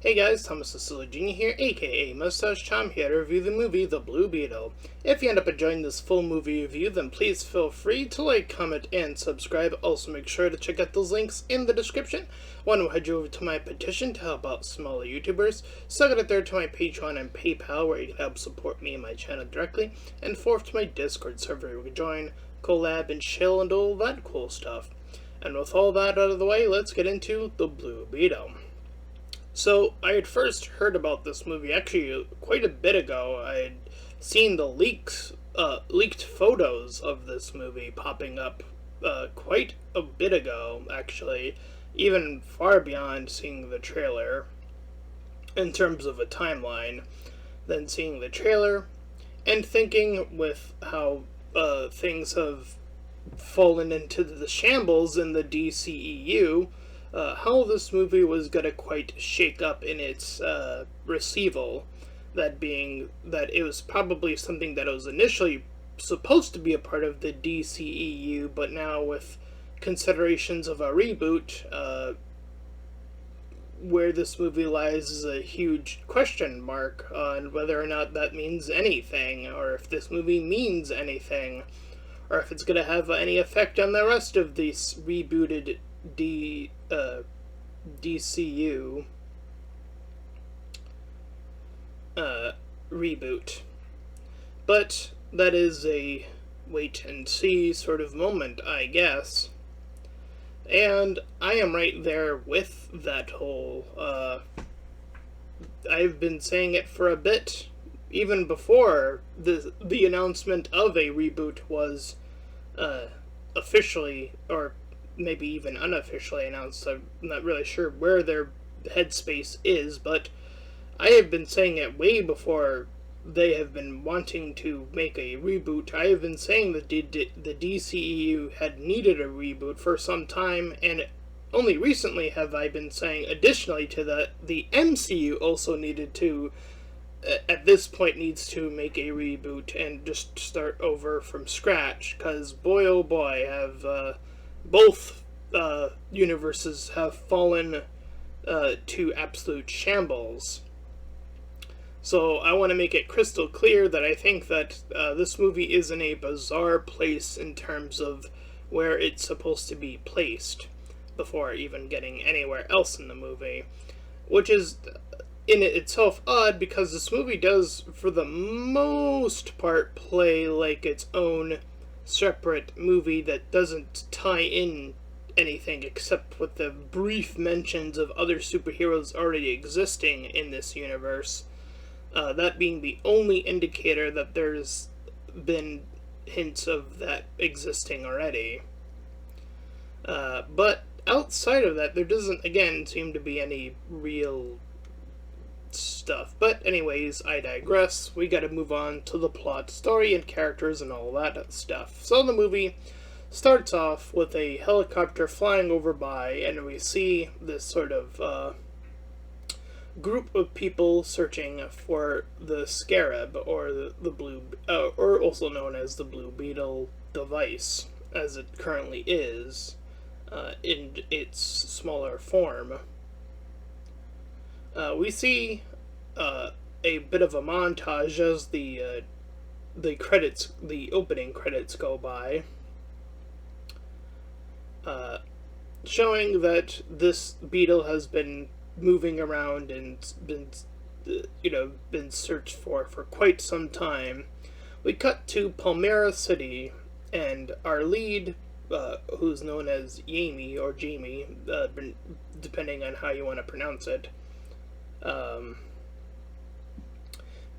Hey guys, Thomas the Silly Jr. here, aka Mustached. I'm here to review the movie The Blue Beetle. If you end up enjoying this full movie review, then please feel free to like, comment, and subscribe. Also make sure to check out those links in the description. One will head you over to my petition to help out smaller YouTubers. Second and third to my Patreon and PayPal where you can help support me and my channel directly. And fourth to my Discord server where you can join, collab, and chill and all that cool stuff. And with all that out of the way, let's get into The Blue Beetle. So, I had first heard about this movie actually quite a bit ago. I had seen the leaked photos of this movie popping up quite a bit ago, actually, even far beyond seeing the trailer in terms of a timeline. Then seeing the trailer and thinking with how things have fallen into the shambles in the DCEU, how this movie was going to quite shake up in its receival. That being that it was probably something that was initially supposed to be a part of the DCEU, but now with considerations of a reboot, where this movie lies is a huge question mark on whether or not that means anything, or if this movie means anything, or if it's going to have any effect on the rest of this rebooted DCU reboot. But that is a wait and see sort of moment, I guess. And I am right there with that whole, I've been saying it for a bit, even before the announcement of a reboot was officially, or maybe even unofficially announced. I'm not really sure where their headspace is, but I have been saying it way before they have been wanting to make a reboot. I have been saying that the DCEU had needed a reboot for some time, and only recently have I been saying, additionally to that, the MCU also needed to, at this point, needs to make a reboot and just start over from scratch, because boy oh boy have both universes have fallen to absolute shambles. So I want to make it crystal clear that I think that this movie is in a bizarre place in terms of where it's supposed to be placed before even getting anywhere else in the movie, which is in itself odd because this movie does, for the most part, play like its own separate movie that doesn't tie in anything except with the brief mentions of other superheroes already existing in this universe. That being the only indicator that there's been hints of that existing already. But outside of that, there doesn't, again, seem to be any real stuff. But anyways, I digress. We gotta move on to the plot, story, and characters and all that stuff. So the movie starts off with a helicopter flying over by, and we see this sort of group of people searching for the scarab, or the blue, or also known as the Blue Beetle device, as it currently is, in its smaller form. We see a bit of a montage as the opening credits go by, showing that this beetle has been moving around and been searched for quite some time. We cut to Palmyra City, and our lead, who's known as Jamie, or Jamie, depending on how you want to pronounce it,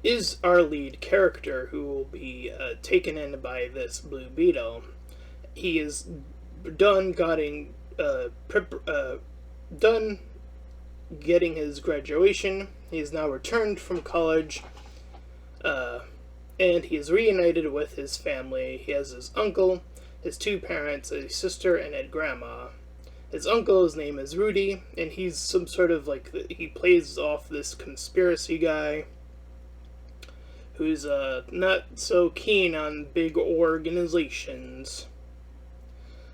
is our lead character who will be taken in by this Blue Beetle. He is done getting his graduation. He is now returned from college, and he is reunited with his family. He has his uncle, his two parents, a sister, and a grandma. His uncle, his name is Rudy, and he's some sort of he plays off this conspiracy guy who's not so keen on big organizations.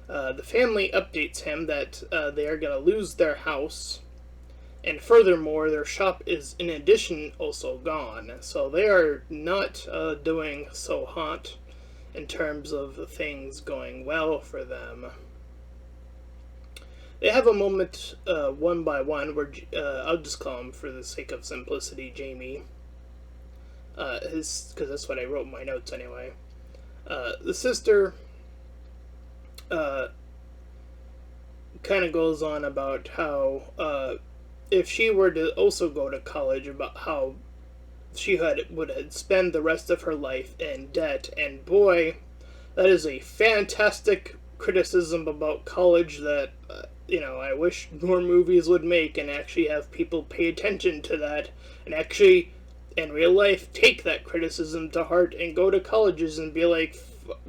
The family updates him that they are going to lose their house, And furthermore, their shop is in addition also gone. So they are not doing so hot in terms of things going well for them. They have a moment one by one where I'll just call him for the sake of simplicity, Jamie. Because that's what I wrote in my notes anyway. The sister kind of goes on about how if she were to also go to college, about how she would spend the rest of her life in debt. And boy, that is a fantastic criticism about college that I wish more movies would make and actually have people pay attention to that and actually in real life take that criticism to heart and go to colleges and be like,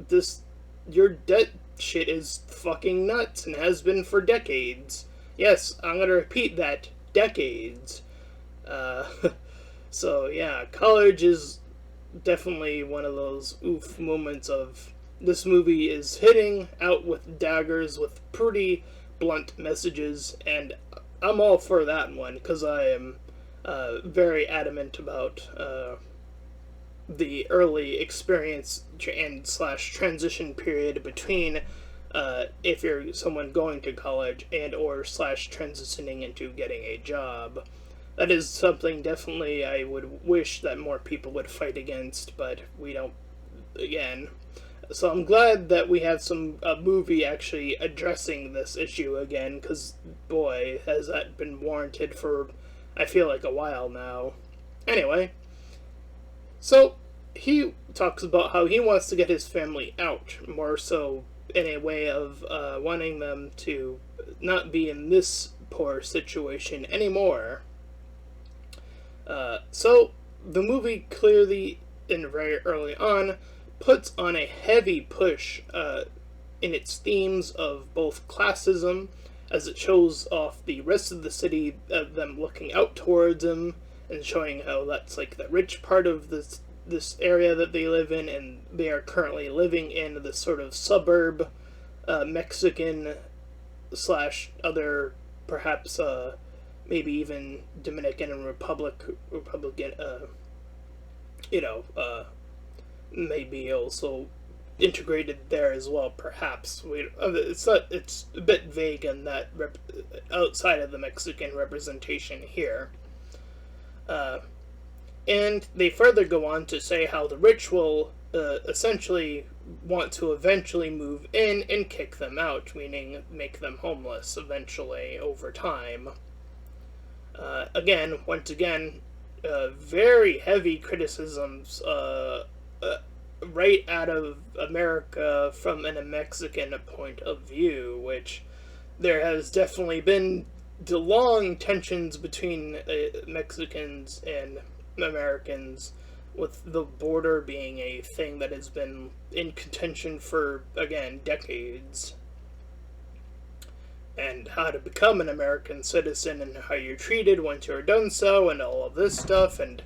this your debt shit is fucking nuts and has been for decades. Yes, I'm gonna repeat that, decades. uh, so yeah, college is definitely one of those oof moments of this movie is hitting out with daggers with pretty blunt messages, and I'm all for that one because I am very adamant about the early experience and slash transition period between if you're someone going to college and or slash transitioning into getting a job. That is something definitely I would wish that more people would fight against, but we don't. Again, so I'm glad that we have a movie actually addressing this issue again, because boy, has that been warranted for, I feel like, a while now. Anyway, so he talks about how he wants to get his family out, more so in a way of wanting them to not be in this poor situation anymore. So the movie clearly, and very early on, puts on a heavy push in its themes of both classism, as it shows off the rest of the city, them looking out towards them, and showing how that's like the rich part of this area that they live in, and they are currently living in this sort of suburb, Mexican slash other, perhaps maybe even Dominican and Republican, maybe also integrated there as well. Perhaps it's not. It's a bit vague in that outside of the Mexican representation here. And they further go on to say how the rich will essentially want to eventually move in and kick them out, meaning make them homeless eventually over time. Once again, very heavy criticisms right out of America from a Mexican point of view, which there has definitely been the long tensions between Mexicans and Americans, with the border being a thing that has been in contention for, again, decades. And how to become an American citizen and how you're treated once you're done so, and all of this stuff, and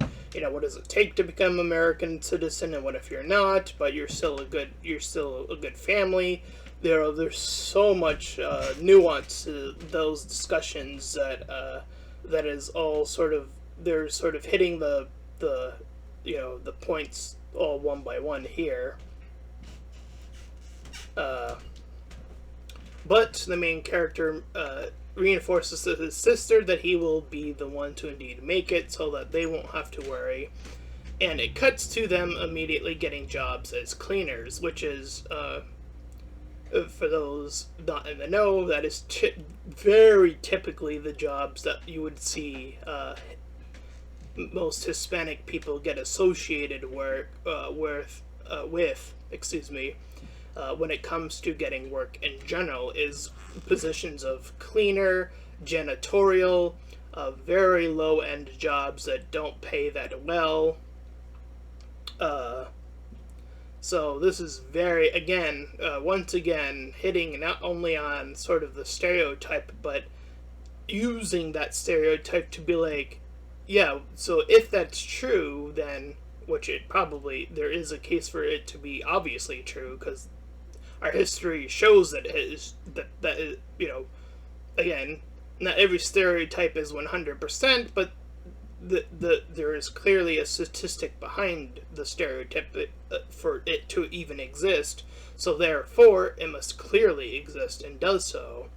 what does it take to become an American citizen, and what if you're not, but you're still a good family. There's so much nuance to those discussions that is all they're sort of hitting the points all one by one here. But the main character reinforces to his sister that he will be the one to indeed make it, so that they won't have to worry. And it cuts to them immediately getting jobs as cleaners, which is, for those not in the know, that is very typically the jobs that you would see most Hispanic people get associated with. Excuse me. When it comes to getting work in general, is positions of cleaner, janitorial, very low-end jobs that don't pay that well. So this is once again, hitting not only on sort of the stereotype, but using that stereotype to be like, yeah, so if that's true, then, which there is a case for it to be obviously true, because our history shows that it is, again, not every stereotype is 100%, but there is clearly a statistic behind the stereotype for it to even exist. So therefore, it must clearly exist and does so.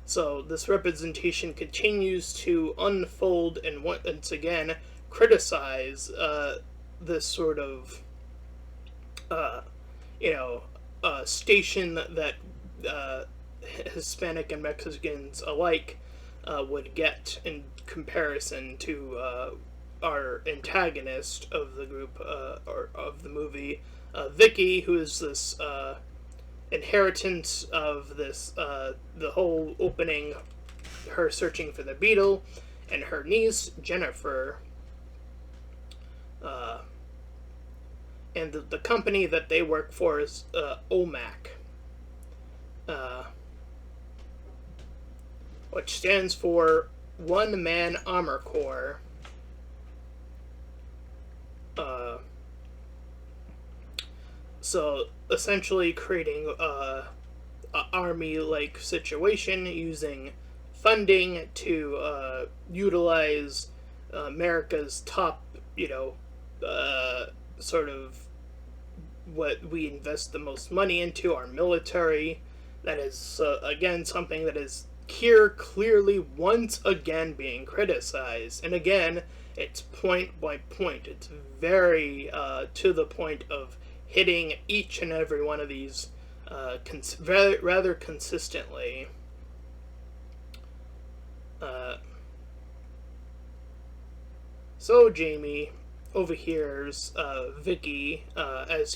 So this representation continues to unfold and once again criticize this sort of uh, station that uh, Hispanic and Mexicans alike would get in comparison to our antagonist of the group or of the movie, Vicky, who is this inheritance of this the whole opening, her searching for the Beetle, and her niece Jennifer. Uh, and the company that they work for is OMAC, uh, which stands for One Man Armor Corps. So essentially creating a army-like situation using funding to utilize America's top, sort of what we invest the most money into, our military. That is, again, something that is here clearly once again being criticized. And again, it's point by point. It's very to the point of hitting each and every one of these rather consistently. So Jamie overhears Vicky as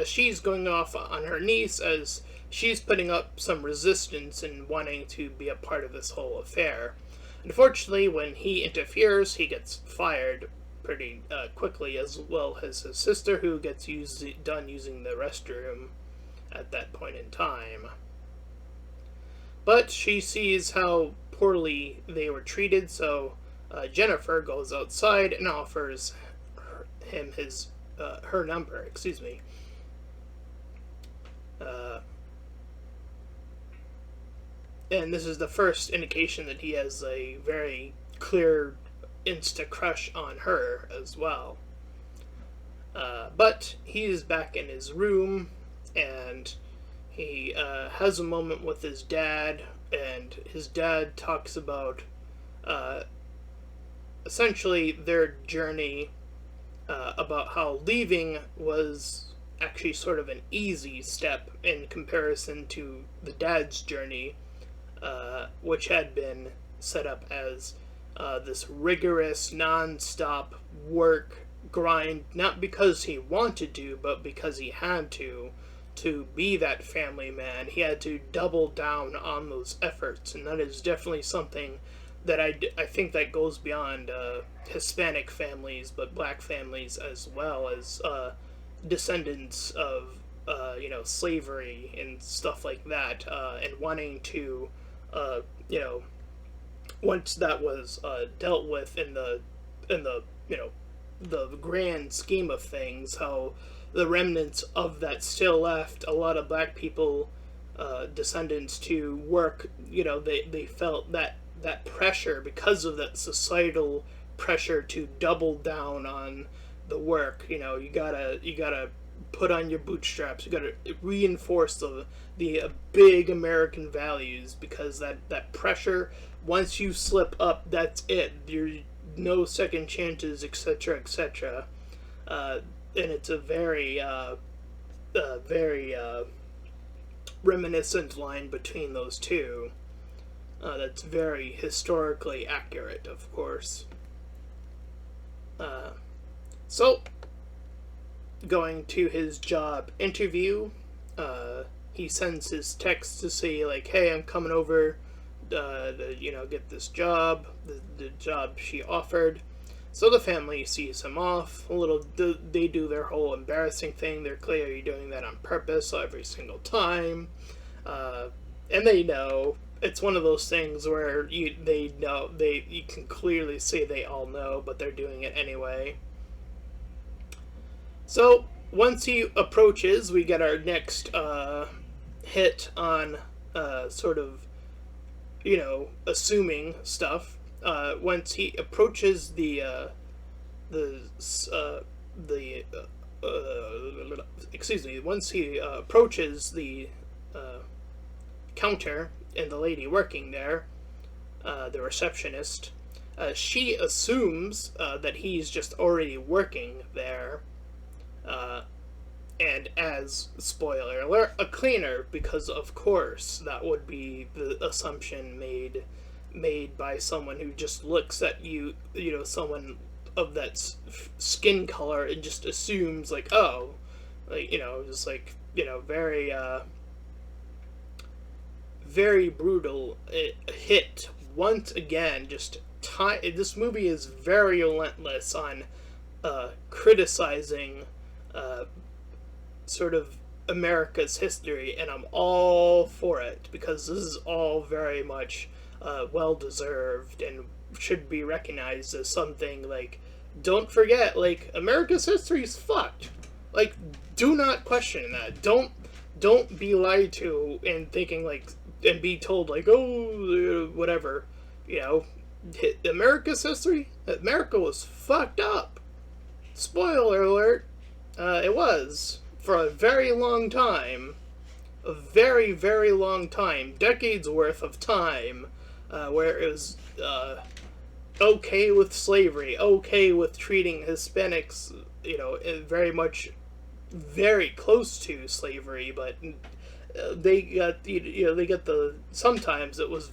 she's going off on her niece, as she's putting up some resistance and wanting to be a part of this whole affair. Unfortunately, when he interferes, he gets fired pretty quickly, as well as his sister, who gets done using the restroom at that point in time. But she sees how poorly they were treated, so Jennifer goes outside and offers him her number. Excuse me. And this is the first indication that he has a very clear insta crush on her as well. But he's back in his room, and he has a moment with his dad, and his dad talks about essentially their journey, about how leaving was actually sort of an easy step in comparison to the dad's journey, which had been set up as this rigorous, non-stop work grind, not because he wanted to, but because he had to be that family man. He had to double down on those efforts, and that is definitely something that I think that goes beyond Hispanic families, but black families as well, as descendants of slavery and stuff like that, and wanting to once that was dealt with in the the grand scheme of things, how the remnants of that still left a lot of black people, descendants, to work. They felt that pressure, because of that societal pressure to double down on the work. You gotta put on your bootstraps. You gotta reinforce the big American values, because that pressure, once you slip up, that's it. You're no second chances, etc., etc. And it's a very reminiscent line between those two. That's very historically accurate, of course. So, going to his job interview, he sends his text to say, like, hey, I'm coming over to, get this job, the job she offered. So the family sees him off. They do their whole embarrassing thing. They're clearly doing that on purpose every single time. And they know. It's one of those things where you can clearly see they all know, but they're doing it anyway. So once he approaches, we get our next hit on sort of assuming stuff. Once he approaches the the excuse me, once he approaches the counter and the lady working there, the receptionist, she assumes that he's just already working there, uh, and as, spoiler alert, a cleaner, because of course that would be the assumption made by someone who just looks at you, someone of that skin color, and just assumes, like, oh, like, just like, very very brutal hit once again. Just this movie is very relentless on criticizing uh, sort of America's history, and I'm all for it, because this is all very much well deserved and should be recognized as something. Like, don't forget, like, America's history is fucked. Like, do not question that. Don't be lied to and thinking, like, and be told, like, oh, whatever, America's history. America was fucked up. Spoiler alert. It was for a very long time, a very, very long time, decades worth of time, where it was okay with slavery, okay with treating Hispanics, very much, very close to slavery, but they got they got the, sometimes it was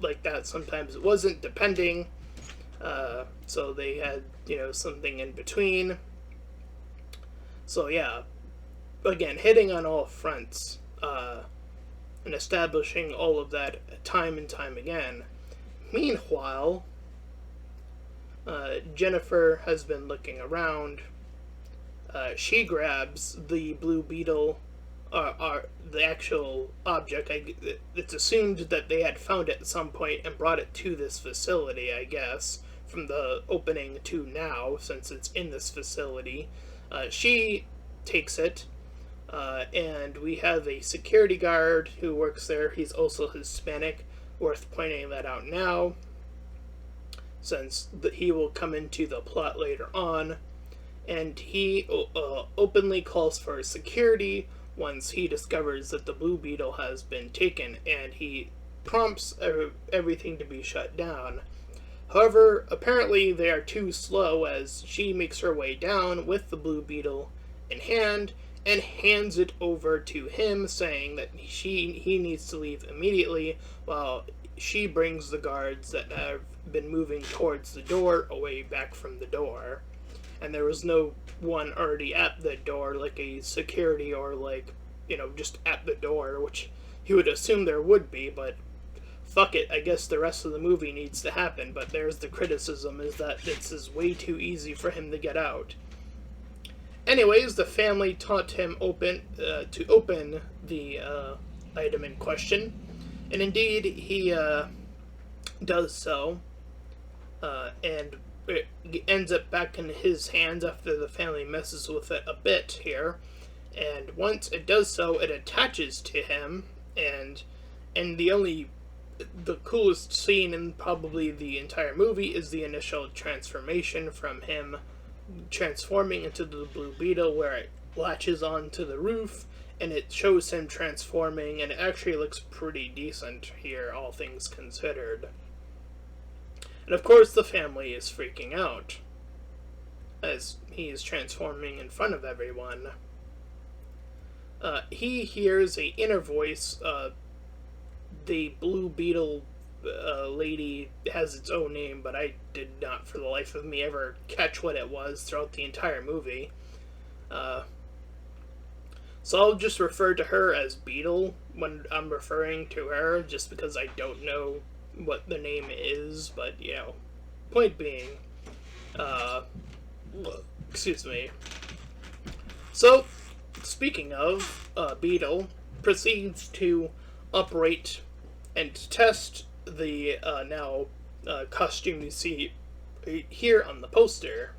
like that, sometimes it wasn't, depending. So they had something in between. So yeah, again, hitting on all fronts, and establishing all of that time and time again. Meanwhile, Jennifer has been looking around. She grabs the blue beetle, the actual object. It's assumed that they had found it at some point and brought it to this facility, I guess, from the opening to now, since it's in this facility. She takes it, and we have a security guard who works there. He's also Hispanic, worth pointing that out now, since he will come into the plot later on. And he openly calls for security once he discovers that the blue beetle has been taken, and he prompts everything to be shut down. However, apparently they are too slow, as she makes her way down with the blue beetle in hand and hands it over to him, saying that he needs to leave immediately, while she brings the guards that have been moving towards the door away back from the door. And there was no one already at the door, like a security, or like, just at the door, which you would assume there would be, but fuck it, I guess the rest of the movie needs to happen. But there's the criticism, is that this is way too easy for him to get out. Anyways, the family taught him to open the item in question, and indeed he does so, and it ends up back in his hands after the family messes with it a bit here. And once it does so, it attaches to him, and the coolest scene in probably the entire movie is the initial transformation from him transforming into the blue beetle, where it latches onto the roof, and it shows him transforming, and it actually looks pretty decent here, all things considered. And of course the family is freaking out as he is transforming in front of everyone. He hears a inner voice. The blue beetle lady has its own name, but I did not for the life of me ever catch what it was throughout the entire movie. So I'll just refer to her as Beetle when I'm referring to her, just because I don't know what the name is. But point being, excuse me. So, speaking of, Beetle proceeds to operate and test the now costume you see here on the poster,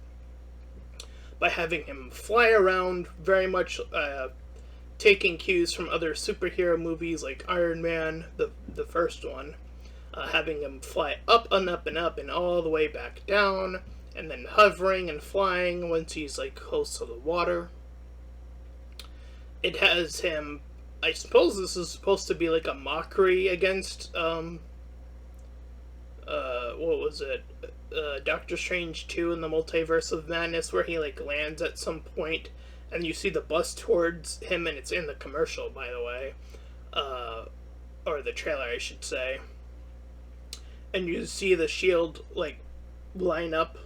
by having him fly around, very much taking cues from other superhero movies like Iron Man, the first one, having him fly up and up and up and all the way back down, and then hovering and flying once he's like close to the water. It has him. I suppose this is supposed to be like a mockery against what was it? Doctor Strange 2 in the Multiverse of Madness, where he like lands at some point and you see the bus towards him, and it's in the commercial, by the way, or the trailer, I should say. And you see the shield like line up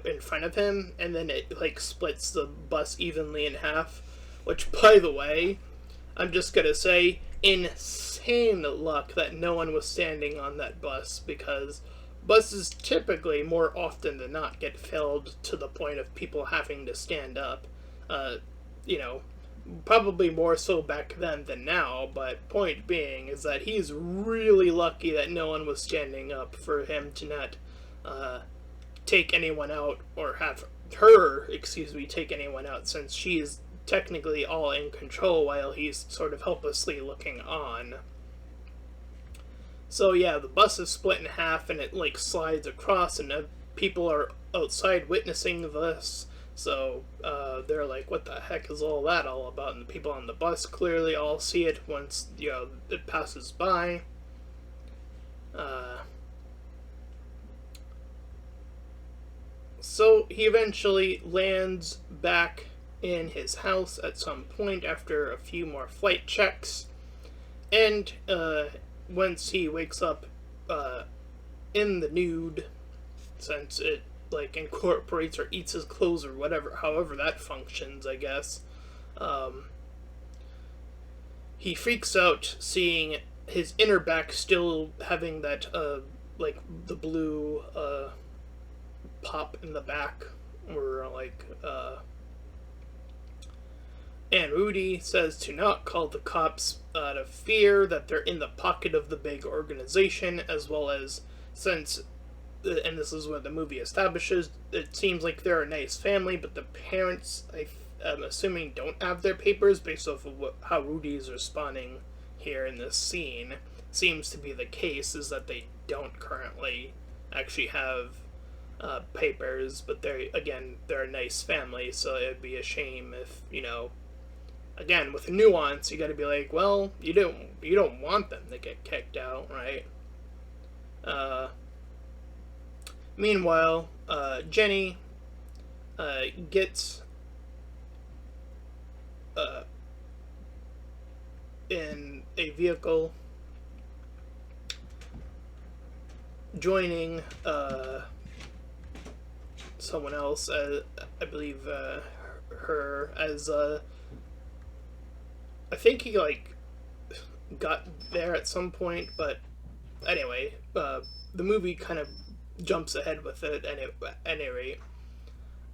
in front of him, and then it like splits the bus evenly in half. Which, by the way, I'm just gonna say, insane luck that no one was standing on that bus, because buses typically, more often than not, get filled to the point of people having to stand up. You know, probably more so back then than now, but point being is that he's really lucky that no one was standing up for him to not take anyone out, or have her, take anyone out, since she is technically all in control while he's sort of helplessly looking on. So yeah, the bus is split in half and it like slides across, and people are outside witnessing this. So they're like, what the heck is all that all about? And the people on the bus clearly all see it once, it passes by. So he eventually lands back in his house at some point after a few more flight checks. And once he wakes up in the nude, since it like incorporates or eats his clothes or whatever, however that functions, I guess, he freaks out seeing his inner back still having that like the blue pop in the back, or like and Rudy says to not call the cops out of fear that they're in the pocket of the big organization, as well as, since, and this is what the movie establishes, it seems like they're a nice family, but the parents, I'm assuming, don't have their papers based off of how Rudy is responding here in this scene. Seems to be the case, is that they don't currently actually have papers, but they're a nice family, so it'd be a shame if, again, with nuance, you gotta be like, well, you don't want them to get kicked out, right? Meanwhile, Jenny gets in a vehicle, joining someone else, I believe her, as I think he like got there at some point, but anyway, the movie kind of jumps ahead with it at any rate.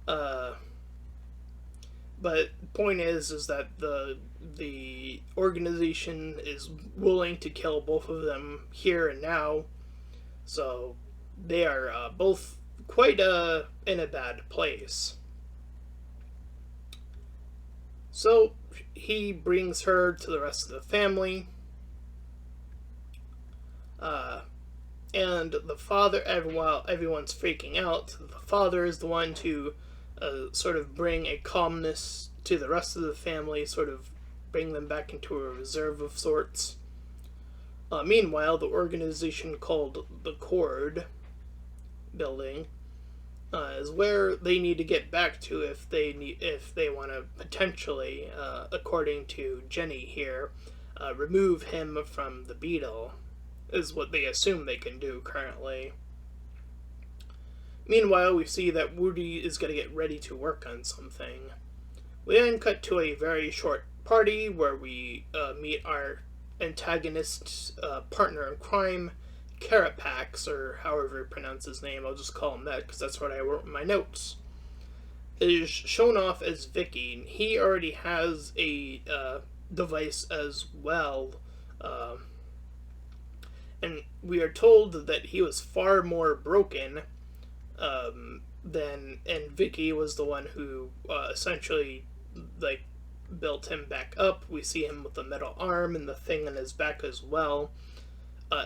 But point is that the organization is willing to kill both of them here and now, so they are both quite in a bad place. So he brings her to the rest of the family, and the father, while everyone's freaking out, the father is the one to sort of bring a calmness to the rest of the family, sort of bring them back into a reserve of sorts. Meanwhile, the organization called the Cord building is where they need to get back to if they want to potentially, according to Jenny here, remove him from the Beetle, is what they assume they can do currently. Meanwhile, we see that Woody is going to get ready to work on something. We then cut to a very short party where we meet our antagonist's partner in crime, Carapax, or however you pronounce his name. I'll just call him that because that's what I wrote in my notes. It is shown off as Vicky. He already has a device as well, and we are told that he was far more broken and Vicky was the one who essentially like built him back up. We see him with the metal arm and the thing on his back as well.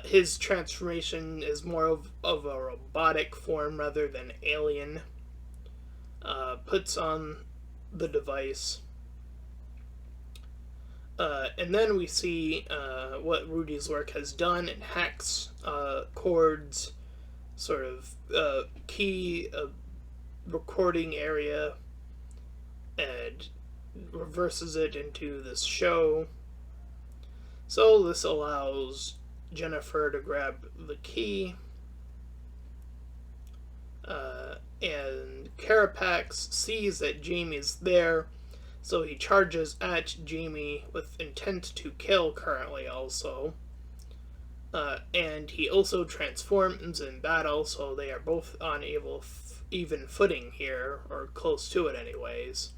His transformation is more of a robotic form rather than alien. Puts on the device. And then we see what Rudy's work has done. It hacks Cord's sort of key recording area and reverses it into this show. So this allows Jennifer to grab the key. And Carapax sees that Jamie's there, so he charges at Jamie with intent to kill currently also. And he also transforms in battle, so they are both on even footing here, or close to it anyways.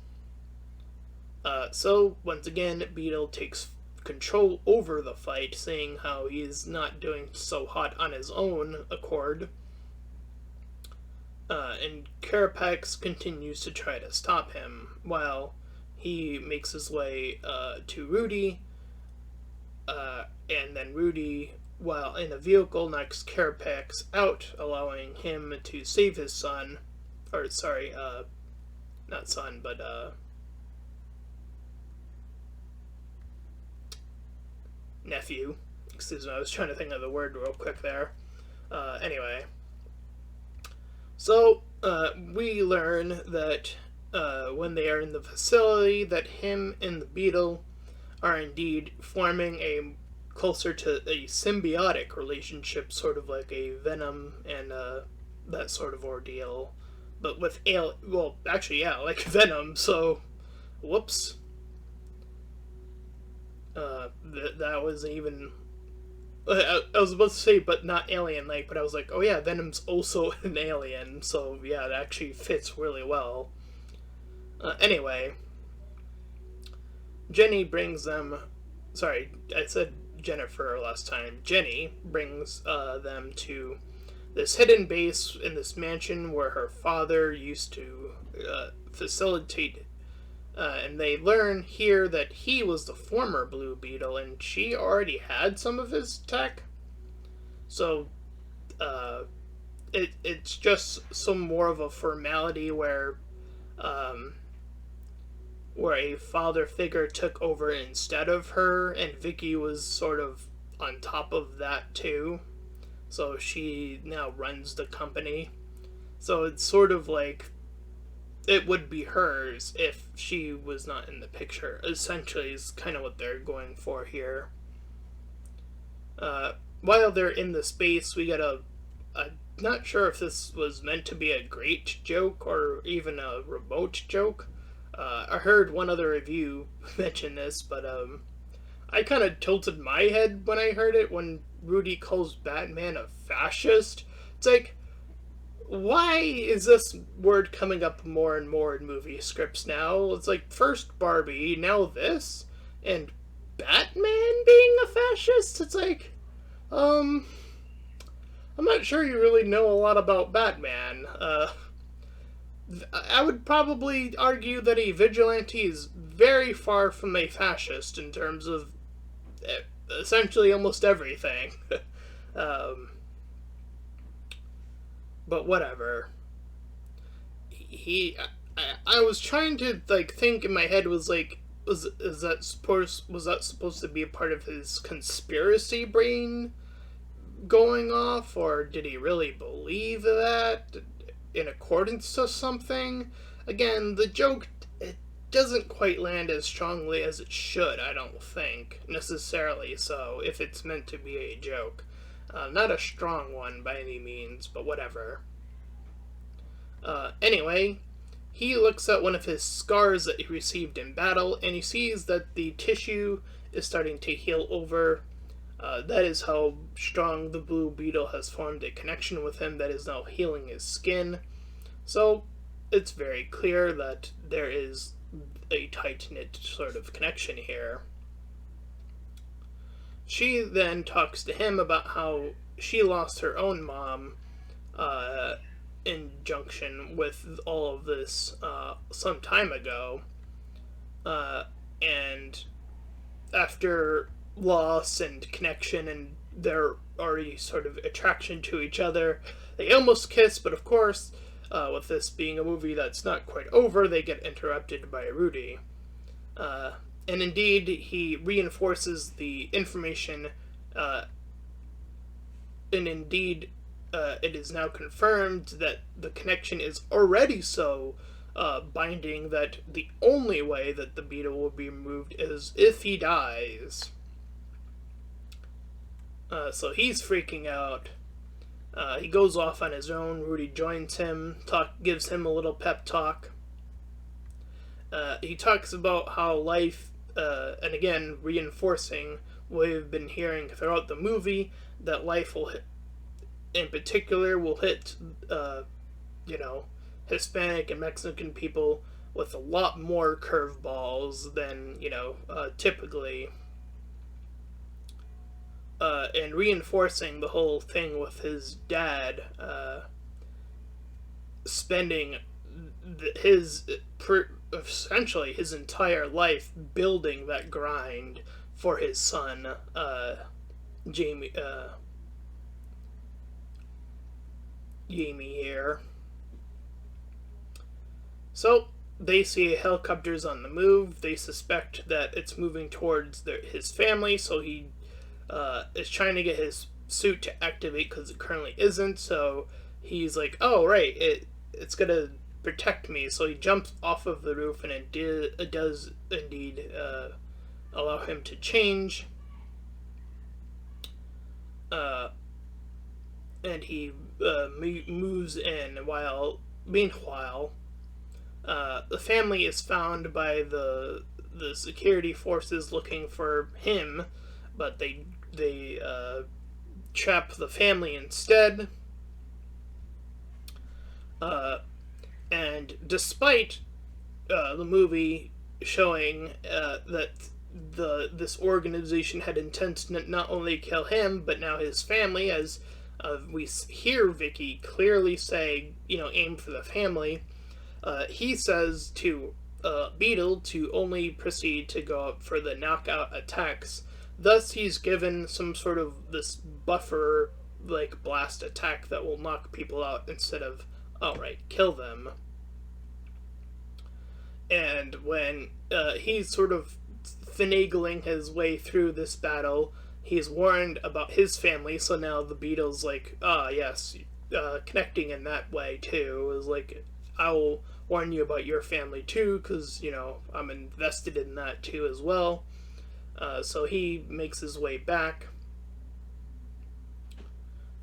So, once again, Beetle takes control over the fight, seeing how he's not doing so hot on his own accord. And Carapax continues to try to stop him, while he makes his way to Rudy, and then Rudy, while in a vehicle, knocks Carapax out, allowing him to save his son, or sorry, not son, but nephew. Excuse me, I was trying to think of the word real quick there. Anyway. So, we learn that when they are in the facility, that him and the Beetle are indeed forming a closer to a symbiotic relationship, sort of like a Venom and that sort of ordeal. But with well, actually, yeah, like Venom, so, whoops. That was even... I was about to say, but not alien-like, but I was like, oh yeah, Venom's also an alien, so yeah, it actually fits really well. Anyway, Jenny brings them... Sorry, I said Jennifer last time. Jenny brings them to this hidden base in this mansion where her father used to facilitate, and they learn here that he was the former Blue Beetle, and she already had some of his tech. So, it's just some more of a formality where a father figure took over instead of her, and Vicky was sort of on top of that too. So she now runs the company. So it's sort of like it would be hers if she was not in the picture. Essentially, is kind of what they're going for here. While they're in the space, we get I'm not sure if this was meant to be a great joke or even a remote joke. I heard one other review mention this, but I kind of tilted my head when I heard it when Rudy calls Batman a fascist. It's like, why is this word coming up more and more in movie scripts now? It's like, first Barbie, now this, and Batman being a fascist? It's like, I'm not sure you really know a lot about Batman. I would probably argue that a vigilante is very far from a fascist in terms of essentially almost everything. But whatever. I was trying to like think in my head, was like, was that supposed to be a part of his conspiracy brain going off, or did he really believe that in accordance to something? Again, the joke, it doesn't quite land as strongly as it should, I don't think, necessarily so, if it's meant to be a joke. Not a strong one by any means, but whatever. Anyway, he looks at one of his scars that he received in battle, and he sees that the tissue is starting to heal over. That is how strong the Blue Beetle has formed a connection with him that is now healing his skin. So, it's very clear that there is a tight-knit sort of connection here. She then talks to him about how she lost her own mom in junction with all of this some time ago. And after loss and connection and their already sort of attraction to each other. They almost kiss, but of course, with this being a movie that's not quite over, they get interrupted by Rudy. Uh, and indeed, he reinforces the information, uh, and indeed, it is now confirmed that the connection is already so binding that the only way that the beetle will be removed is if he dies. So he's freaking out. He goes off on his own. Rudy joins him, gives him a little pep talk. He talks about how life, and again, reinforcing what we've been hearing throughout the movie, that life will hit, in particular, will hit, you know, Hispanic and Mexican people with a lot more curveballs than, typically. And reinforcing the whole thing with his dad spending his essentially his entire life building that grind for his son, Jamie here. So they see helicopters on the move. They suspect that it's moving towards his family, so he is trying to get his suit to activate because it currently isn't. So he's like, "Oh right, it's gonna protect me." So he jumps off of the roof, and it does indeed allow him to change. And he moves in. Meanwhile, the family is found by the security forces looking for him, but they trap the family instead. And despite the movie showing that this organization had intent to not only kill him but now his family, as we hear Vicky clearly say, aim for the family. He says to Beetle to only proceed to go up for the knockout attacks. Thus, he's given some sort of this buffer, like blast attack that will knock people out instead of outright kill them. And when he's sort of finagling his way through this battle, he's warned about his family, so now the Beetle's like, yes, connecting in that way too, is like, I'll warn you about your family too, because, I'm invested in that too as well. So he makes his way back.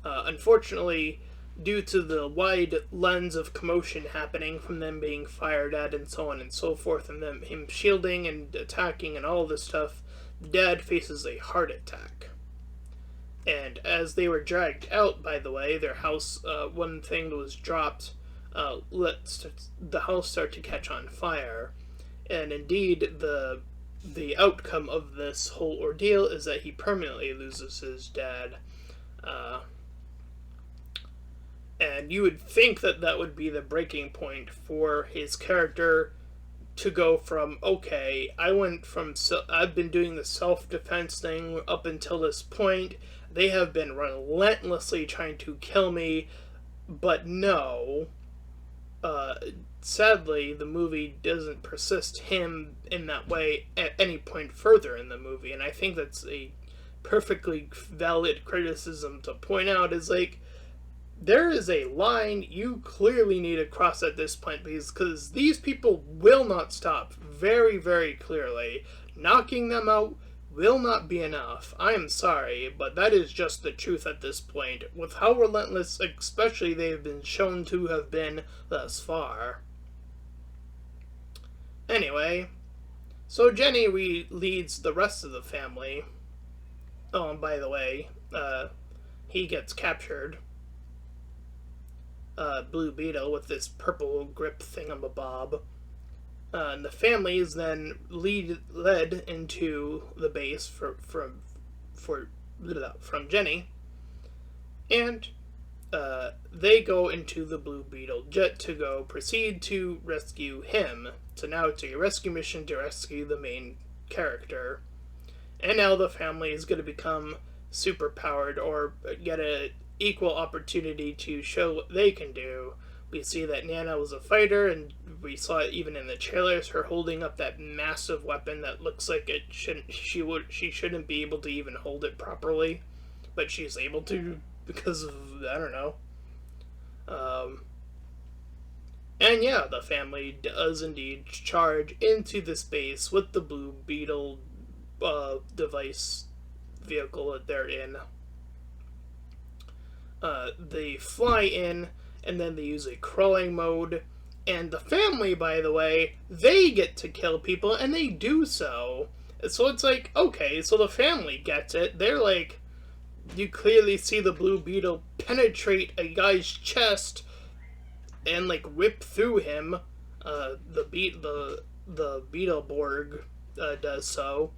Unfortunately, due to the wide lens of commotion happening from them being fired at and so on and so forth, and him shielding and attacking and all this stuff, Dad faces a heart attack. And as they were dragged out, by the way, their house, one thing that was dropped, let the house start to catch on fire. And indeed, the outcome of this whole ordeal is that he permanently loses his dad. And you would think that would be the breaking point for his character to go from, okay, I've been doing the self-defense thing up until this point. They have been relentlessly trying to kill me, but no. Sadly, the movie doesn't persist him in that way at any point further in the movie, and I think that's a perfectly valid criticism to point out, is like, there is a line you clearly need to cross at this point, because these people will not stop, very, very clearly. Knocking them out will not be enough. I am sorry, but that is just the truth at this point, with how relentless especially they have been shown to have been thus far. Anyway, so Jenny leads the rest of the family. Oh, and by the way, he gets captured. Blue Beetle with this purple grip thingamabob. And the family is then led into the base from Jenny, and they go into the Blue Beetle jet to proceed to rescue him. So now it's a rescue mission to rescue the main character, and now the family is going to become super powered or get a equal opportunity to show what they can do. We see that Nana was a fighter, and we saw it even in the trailers, her holding up that massive weapon that looks like she shouldn't be able to even hold it properly, but she's able to because of, I don't know. Um, and yeah, the family does indeed charge into the space with the Blue Beetle device vehicle that they're in. They fly in, and then they use a crawling mode. And the family, by the way, they get to kill people, and they do so. So it's like, okay, so the family gets it. They're like, you clearly see the Blue Beetle penetrate a guy's chest and like rip through him. The Beetleborg does so,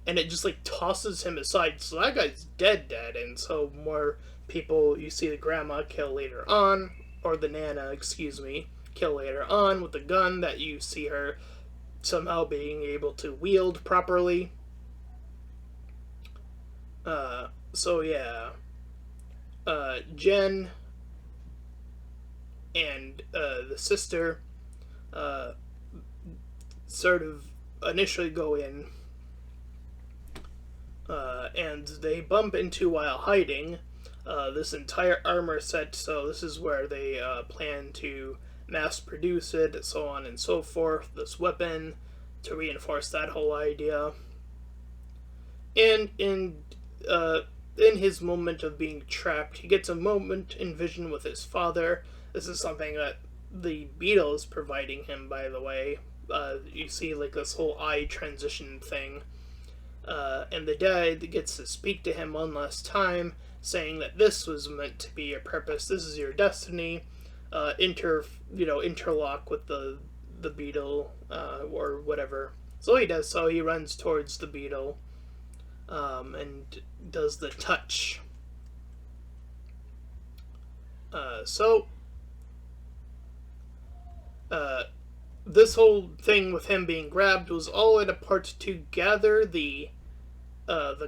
and it just like tosses him aside. So that guy's dead. And so more people, you see the grandma kill later on, or the Nana, excuse me, kill later on with the gun that you see her somehow being able to wield properly. So yeah, Jen and the sister sort of initially go in, and they bump into while hiding this entire armor set. So this is where they plan to mass produce it, so on and so forth. This weapon to reinforce that whole idea. And in his moment of being trapped, he gets a moment in vision with his father. This is something that the Beetle is providing him, by the way. You see like this whole eye transition thing. And the dad gets to speak to him one last time, saying that this was meant to be your purpose. This is your destiny. Interlock with the Beetle or whatever. So he does so. He runs towards the Beetle and does the touch. So this whole thing with him being grabbed was all in a part to gather the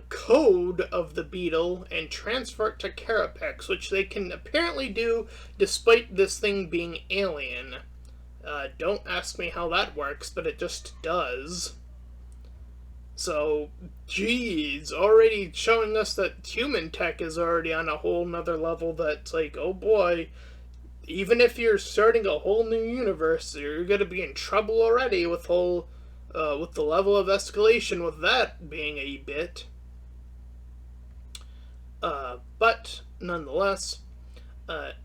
code of the Beetle and transfer it to Carapax, which they can apparently do despite this thing being alien. Don't ask me how that works, but it just does. So, geez, already showing us that human tech is already on a whole nother level that's like, oh boy, even if you're starting a whole new universe, you're gonna be in trouble already with the level of escalation with that being a bit. But nonetheless,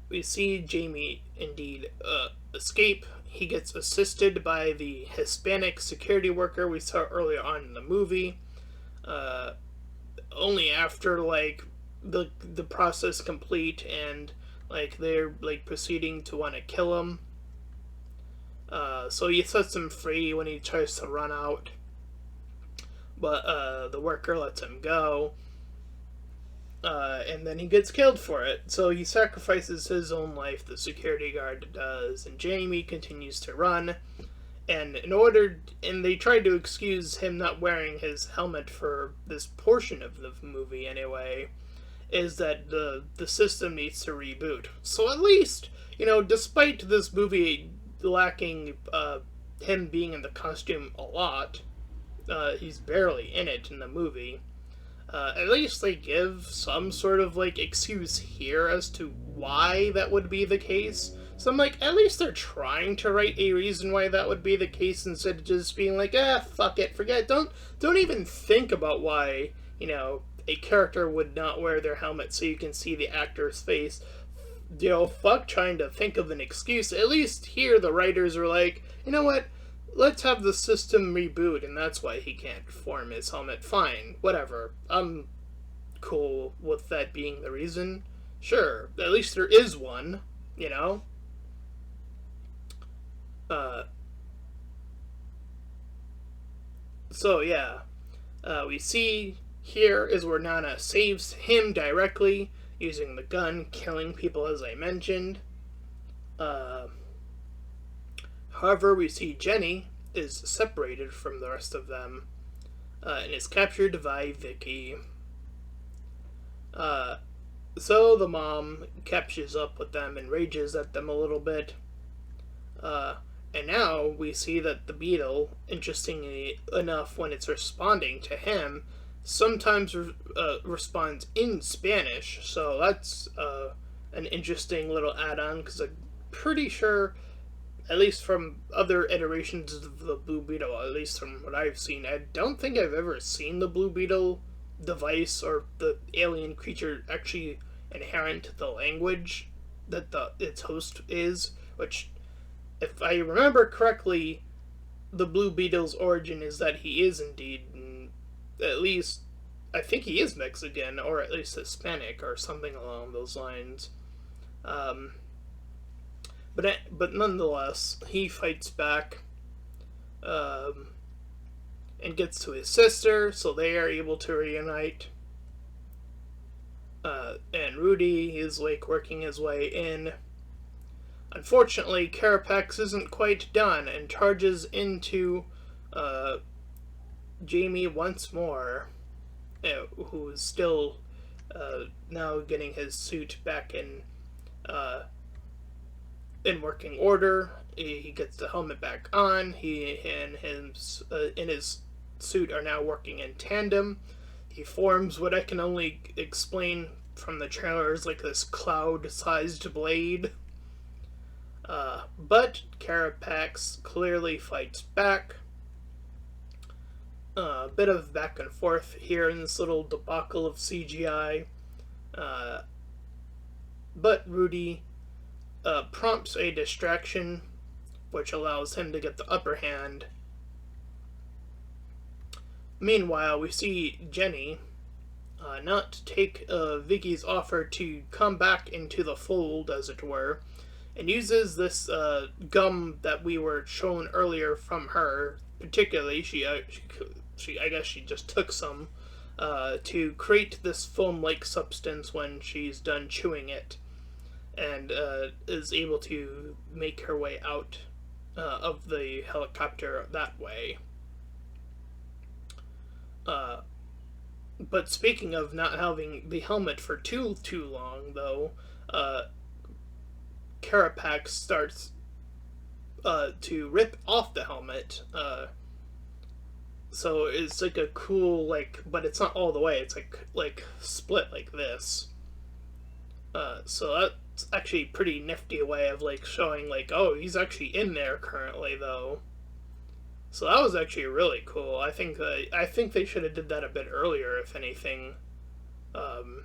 we see Jamie indeed escape. He gets assisted by the Hispanic security worker we saw earlier on in the movie. Only after like the process complete and like they're like proceeding to want to kill him. So he sets him free when he tries to run out, but the worker lets him go. And then he gets killed for it. So he sacrifices his own life, the security guard does, and Jamie continues to run. And they tried to excuse him not wearing his helmet for this portion of the movie anyway, is that the system needs to reboot. So at least, despite this movie lacking him being in the costume a lot, he's barely in it in the movie. At least they give some sort of like excuse here as to why that would be the case. So I'm like, at least they're trying to write a reason why that would be the case instead of just being like, fuck it, forget. Don't even think about why, a character would not wear their helmet so you can see the actor's face. Fuck trying to think of an excuse. At least here the writers are like, you know what? Let's have the system reboot, and that's why he can't form his helmet. Fine, whatever. I'm cool with that being the reason. Sure, at least there is one, So, yeah. We see here is where Nana saves him directly, using the gun, killing people as I mentioned. However, we see Jenny is separated from the rest of them and is captured by Vicky. Uh, so the mom catches up with them and rages at them a little bit. Uh, and now we see that the beetle, interestingly enough, when it's responding to him, sometimes responds in Spanish. So that's an interesting little add on because I'm pretty sure, at least from other iterations of the Blue Beetle, at least from what I've seen, I don't think I've ever seen the Blue Beetle device or the alien creature actually inherent the language that its host is, which, if I remember correctly, the Blue Beetle's origin is that he is indeed, at least, I think he is Mexican, or at least Hispanic, or something along those lines. Um, but nonetheless, he fights back, um, and gets to his sister, so they are able to reunite. And Rudy is like working his way in. Unfortunately, Carapax isn't quite done and charges into uh, Jamie once more, who is still now getting his suit back in working order. He gets the helmet back on. He and his in his suit are now working in tandem. He forms what I can only explain from the trailer as like this cloud-sized blade. But Carapax clearly fights back. A bit of back and forth here in this little debacle of CGI. But Rudy prompts a distraction, which allows him to get the upper hand. Meanwhile, we see Jenny not take Vicky's offer to come back into the fold, as it were, and uses this gum that we were shown earlier from her. Particularly, she I guess she just took some to create this foam-like substance when she's done chewing it, and is able to make her way out of the helicopter that way. But speaking of not having the helmet for too long, though, Carapax starts to rip off the helmet. So it's like a cool, like, but it's not all the way. It's like split like this. So that's actually a pretty nifty way of like showing like, oh, he's actually in there currently though. So that was actually really cool. I think they should have did that a bit earlier, if anything. Um,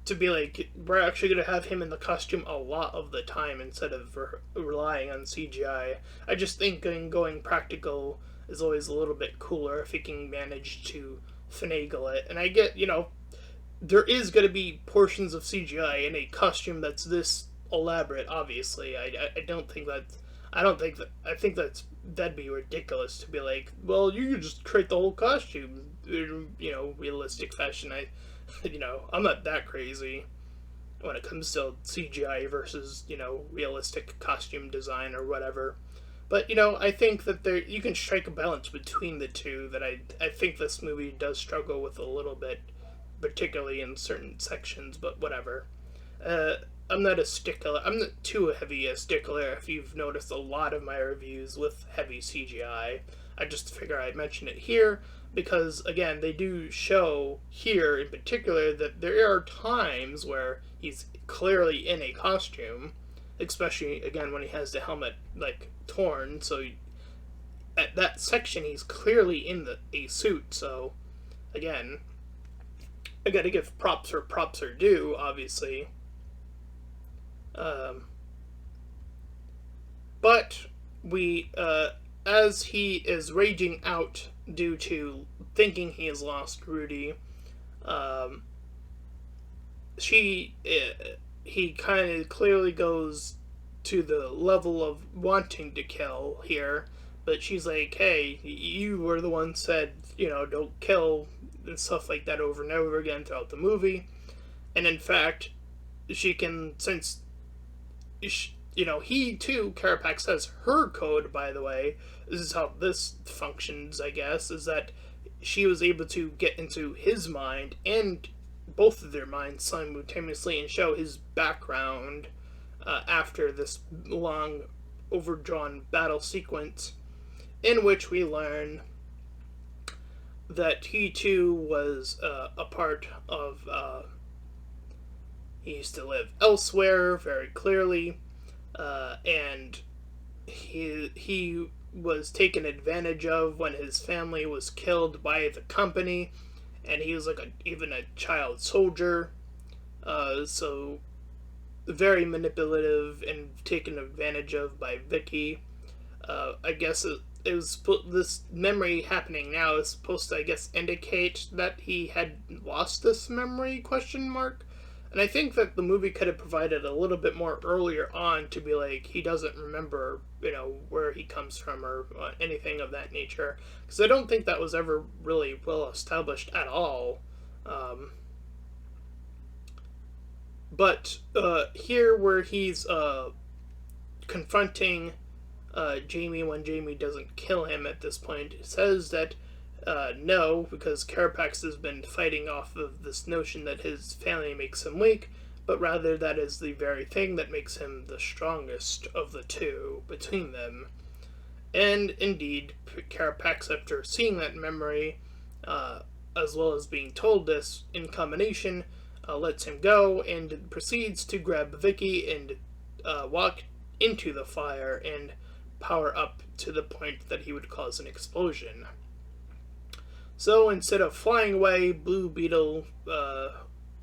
to be like, we're actually going to have him in the costume a lot of the time instead of relying on CGI. I just think going practical is always a little bit cooler if he can manage to finagle it. And I get, there is going to be portions of CGI in a costume that's this elaborate. Obviously, I don't think that. I think that'd be ridiculous to be like, well, you could just create the whole costume in, realistic fashion. I'm not that crazy when it comes to CGI versus, realistic costume design or whatever. But, I think that you can strike a balance between the two that I think this movie does struggle with a little bit, particularly in certain sections, but whatever. I'm not a stickler. I'm not too heavy a stickler if you've noticed a lot of my reviews with heavy CGI. I just figure I'd mention it here because, again, they do show here in particular that there are times where he's clearly in a costume, especially, again, when he has the helmet, like, torn. So at that section, he's clearly in a suit. So, again, I gotta give props where props are due, obviously. But as he is raging out due to thinking he has lost Rudy, um, he kind of clearly goes to the level of wanting to kill here, but she's like, "Hey, you were the one said, don't kill," and stuff like that over and over again throughout the movie, and in fact, she can since. He too, Carapax has her code, by the way. This is how this functions, I guess, is that she was able to get into his mind and both of their minds simultaneously and show his background after this long, overdrawn battle sequence, in which we learn that he too was a part of. He used to live elsewhere, very clearly, and he was taken advantage of when his family was killed by the company, and he was like even a child soldier, so very manipulative and taken advantage of by Vicky. I guess it was this memory happening now is supposed to, I guess, indicate that he had lost this memory, question mark. And I think that the movie could have provided a little bit more earlier on to be like, he doesn't remember, where he comes from or anything of that nature. Because I don't think that was ever really well established at all. But here, where he's confronting Jamie when Jamie doesn't kill him at this point, says that no, because Carapax has been fighting off of this notion that his family makes him weak, but rather that is the very thing that makes him the strongest of the two between them. And indeed, Carapax, after seeing that memory, as well as being told this in combination, lets him go and proceeds to grab Vicky and walk into the fire and power up to the point that he would cause an explosion. So instead of flying away, Blue Beetle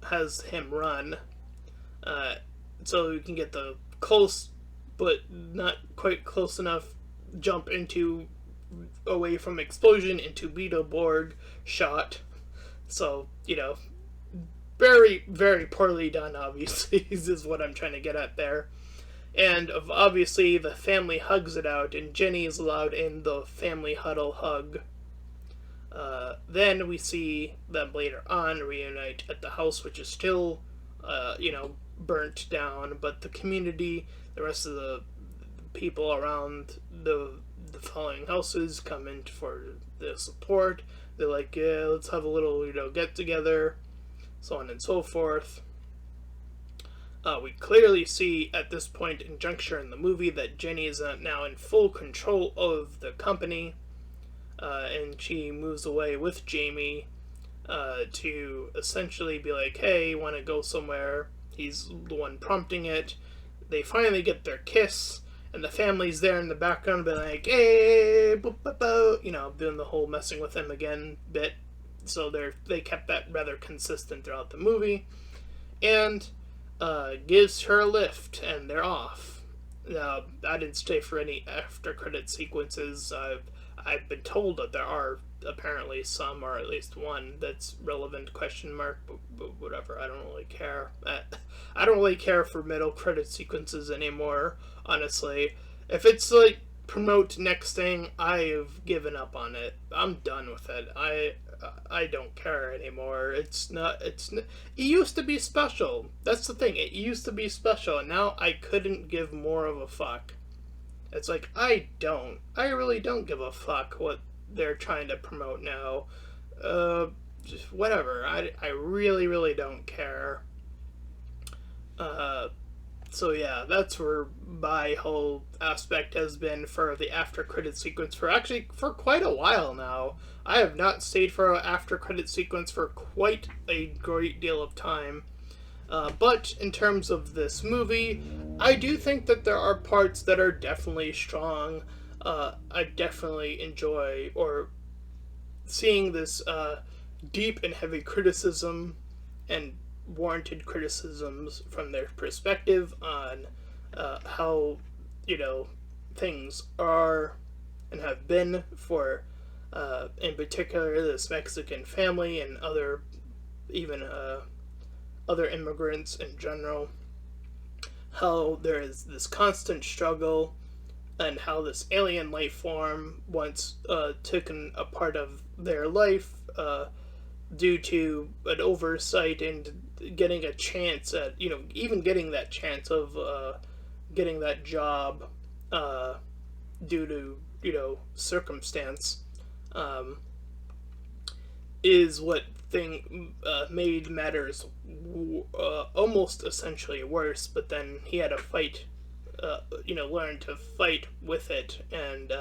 has him run, so you can get the close but not quite close enough jump into away from explosion into Beetleborg shot. So, very, very poorly done, obviously, is what I'm trying to get at there. And obviously the family hugs it out, and Jenny is allowed in the family huddle hug. Then we see them later on reunite at the house, which is still, burnt down, but the community, the rest of the people around the following houses come in for the support. They're like, yeah, let's have a little, get together, so on and so forth. We clearly see at this point in juncture in the movie that Jenny is now in full control of the company, and she moves away with Jamie to essentially be like, hey, want to go somewhere? He's the one prompting it. They finally get their kiss, and the family's there in the background being like, hey, boop, boop, boop, doing the whole messing with him again bit. So they kept that rather consistent throughout the movie. And gives her a lift, and they're off. I didn't stay for any after credit sequences. I've been told that there are apparently some, or at least one that's relevant, question mark, but whatever, I don't really care. I don't really care for middle credit sequences anymore, honestly. If it's like promote next thing, I've given up on it. I'm done with it. I don't care anymore. It used to be special. That's the thing. It used to be special, and now I couldn't give more of a fuck. It's like, I really don't give a fuck what they're trying to promote now. Just whatever. I really, really don't care. So yeah, that's where my whole aspect has been for the after credit sequence for quite a while now. I have not stayed for an after credit sequence for quite a great deal of time. But in terms of this movie, I do think that there are parts that are definitely strong. I definitely enjoy seeing this deep and heavy criticism and warranted criticisms from their perspective on how things are and have been for in particular this Mexican family and other immigrants in general, how there is this constant struggle and how this alien life form once taken a part of their life due to an oversight and getting a chance at, even getting that chance of getting that job due to, circumstance, is what thing made matters almost essentially worse. But then he had to fight, learn to fight with it and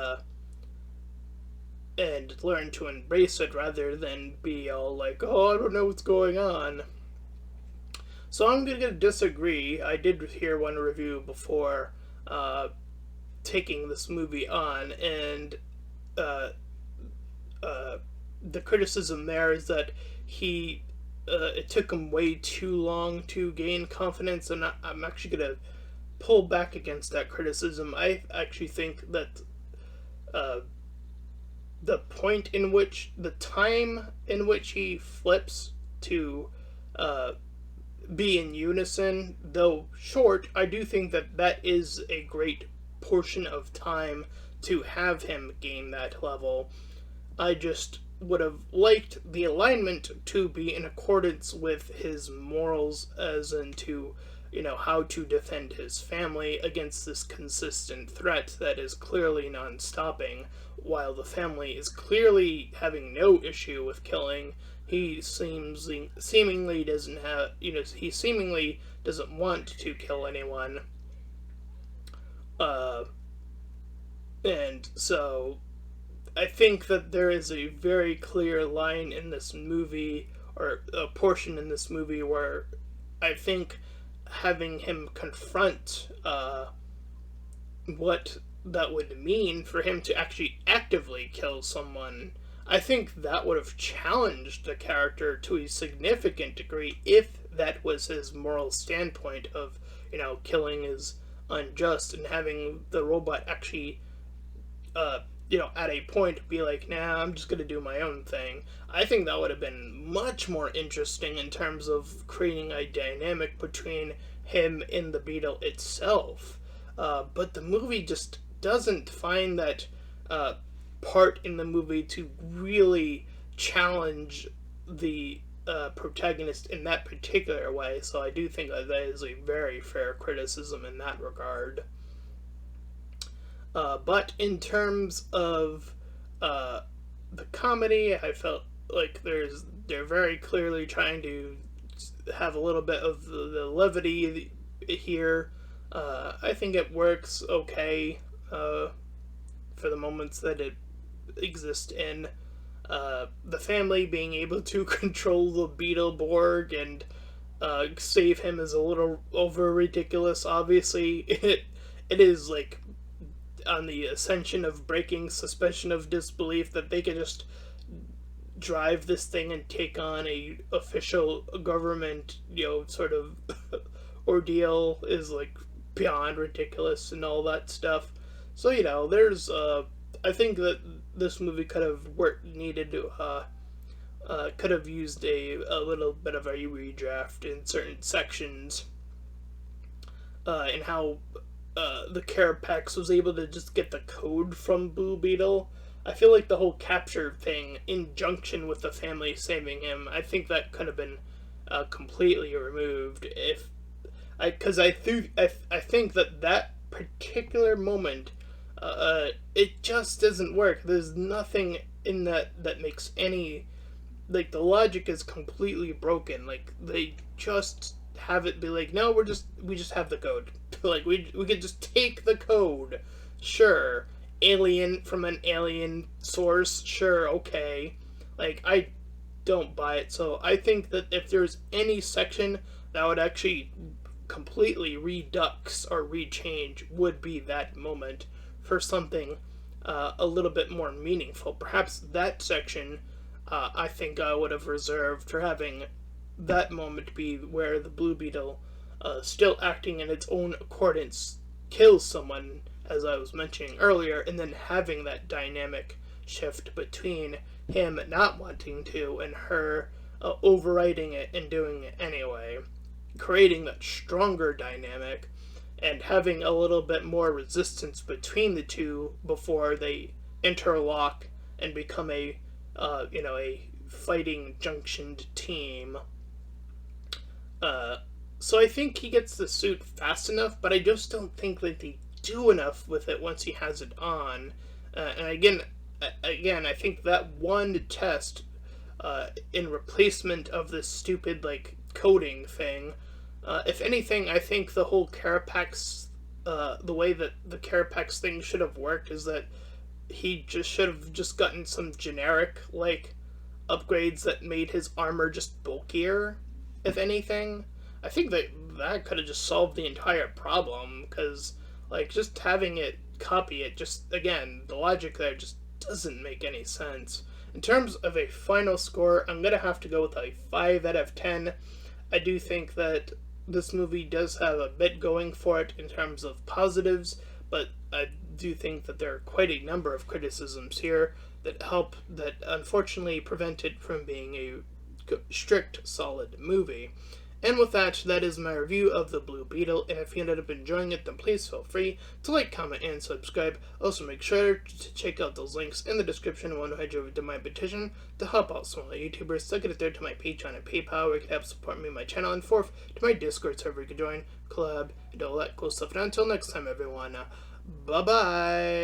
learn to embrace it rather than be all like, oh, I don't know what's going on. So I'm gonna disagree. I did hear one review before uh, taking this movie on, and uh, the criticism there is that he it took him way too long to gain confidence, and I'm actually gonna pull back against that criticism. I actually think that uh, the time in which he flips to uh, be in unison, though short, I do think that that is a great portion of time to have him gain that level. I just would have liked the alignment to be in accordance with his morals, as into, how to defend his family against this consistent threat that is clearly non stopping, while the family is clearly having no issue with killing. He seemingly doesn't have, he seemingly doesn't want to kill anyone. Uh, and so I think that there is a very clear line in this movie, or a portion in this movie, where I think having him confront what that would mean for him to actually actively kill someone, I think that would have challenged the character to a significant degree if that was his moral standpoint of, killing is unjust, and having the robot actually at a point be like, nah, I'm just gonna do my own thing. I think that would have been much more interesting in terms of creating a dynamic between him and the Beetle itself. But the movie just doesn't find that part in the movie to really challenge the protagonist in that particular way. So I do think that is a very fair criticism in that regard. But in terms of the comedy, I felt like they're very clearly trying to have a little bit of the levity here. I think it works okay for the moments that it exists in. The family being able to control the Beetleborg and save him is a little over ridiculous. Obviously, it is like on the ascension of breaking suspension of disbelief that they could just drive this thing and take on a official government, sort of ordeal is like beyond ridiculous and all that stuff. So there's I think that this movie could have needed to could have used a little bit of a redraft in certain sections, and how the Carapax was able to just get the code from Blue Beetle. I feel like the whole capture thing, in junction with the family saving him, I think that could have been completely removed if because I think that particular moment, it just doesn't work. There's nothing in that makes any, like, the logic is completely broken. Like, they just have it be like, no, we just have the code. Like, we could just take the code. Sure. Alien from an alien source. Sure, okay. Like, I don't buy it. So I think that if there's any section that would actually completely redux or rechange, would be that moment for something a little bit more meaningful. Perhaps that section I think I would have reserved for having that moment be where the Blue Beetle, still acting in its own accordance, kills someone, as I was mentioning earlier, and then having that dynamic shift between him not wanting to and her overriding it and doing it anyway, creating that stronger dynamic and having a little bit more resistance between the two before they interlock and become a fighting junctioned team. So I think he gets the suit fast enough, but I just don't think that they do enough with it once he has it on. And again, I think that one test in replacement of this stupid like coding thing. If anything, I think the whole Carapax, the way that the Carapax thing should have worked is that he just should have just gotten some generic like upgrades that made his armor just bulkier. If anything, I think that could have just solved the entire problem because like just having it copy it just again the logic there just doesn't make any sense. In terms of a final score, I'm gonna have to go with a 5 out of 10. I do think that this movie does have a bit going for it in terms of positives, but I do think that there are quite a number of criticisms here that unfortunately prevent it from being a strict, solid movie. And with that, that is my review of The Blue Beetle, and if you ended up enjoying it, then please feel free to like, comment, and subscribe. Also, make sure to check out those links in the description and want to head over to my petition to help out smaller YouTubers. Second to third to my Patreon and PayPal, where you can help support me and my channel, and fourth to my Discord server you can join, collab, and all that cool stuff. And until next time, everyone, bye-bye!